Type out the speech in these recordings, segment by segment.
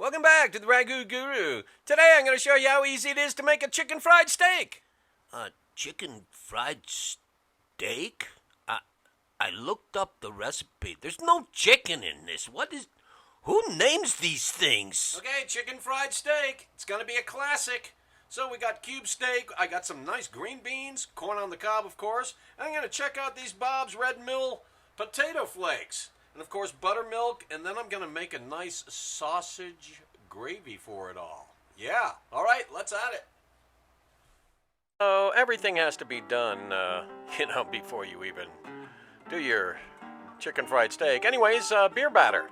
Welcome back to the Ragu Guru. Today I'm going to show you how easy it is to make a chicken fried steak. Chicken fried steak? I looked up the recipe. There's no chicken in this. Who names these things? Okay, chicken fried steak. It's going to be a classic. So we got cube steak. I got some nice green beans, corn on the cob, of course. And I'm going to check out these Bob's Red Mill potato flakes. And of course, buttermilk. And then I'm going to make a nice sausage gravy for it all. Yeah. All right, let's add it. So everything has to be done, before you even do your chicken fried steak. Anyways, beer batter.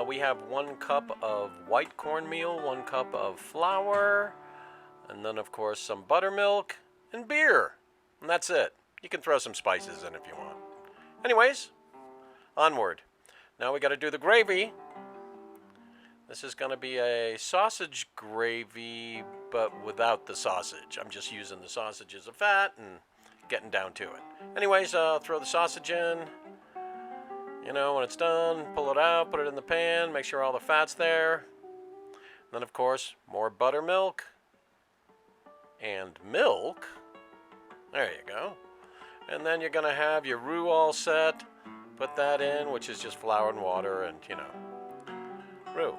We have 1 cup of white cornmeal, 1 cup of flour, and then of course some buttermilk and beer. And that's it. You can throw some spices in if you want. Anyways, onward. Now we got to do the gravy. This is going to be a sausage gravy, but without the sausage. I'm just using the sausage as a fat and getting down to it. Anyways, throw the sausage in. When it's done, pull it out, put it in the pan, make sure all the fat's there. Then, of course, more buttermilk and milk. There you go. And then you're going to have your roux all set. Put that in, which is just flour and water and, roux.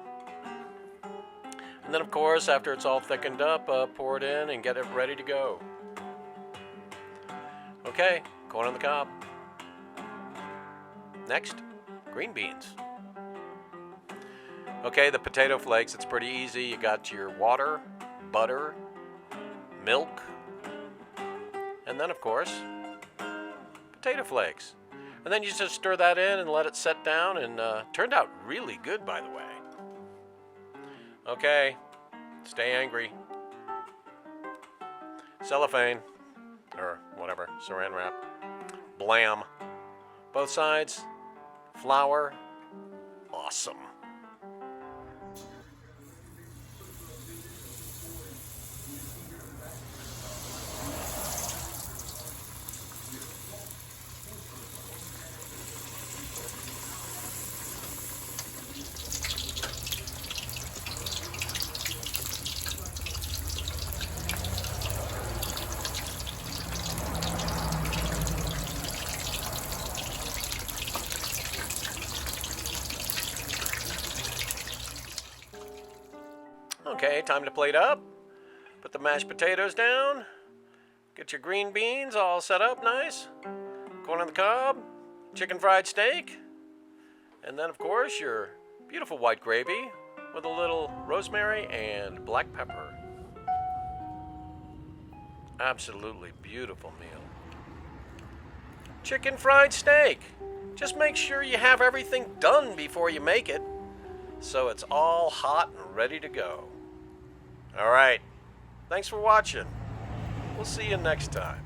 And then, of course, after it's all thickened up, pour it in and get it ready to go. Okay, corn on the cob. Next, green beans. Okay, the potato flakes, it's pretty easy. You got your water, butter, milk, and then, of course, potato flakes. And then you just stir that in and let it set down, and turned out really good, by the way. Okay, stay angry. Cellophane, or whatever, saran wrap. Blam. Both sides, flour, awesome. Okay, time to plate up. Put the mashed potatoes down. Get your green beans all set up nice. Corn on the cob. Chicken fried steak. And then, of course, your beautiful white gravy with a little rosemary and black pepper. Absolutely beautiful meal. Chicken fried steak. Just make sure you have everything done before you make it, so it's all hot and ready to go. All right. Thanks for watching. We'll see you next time.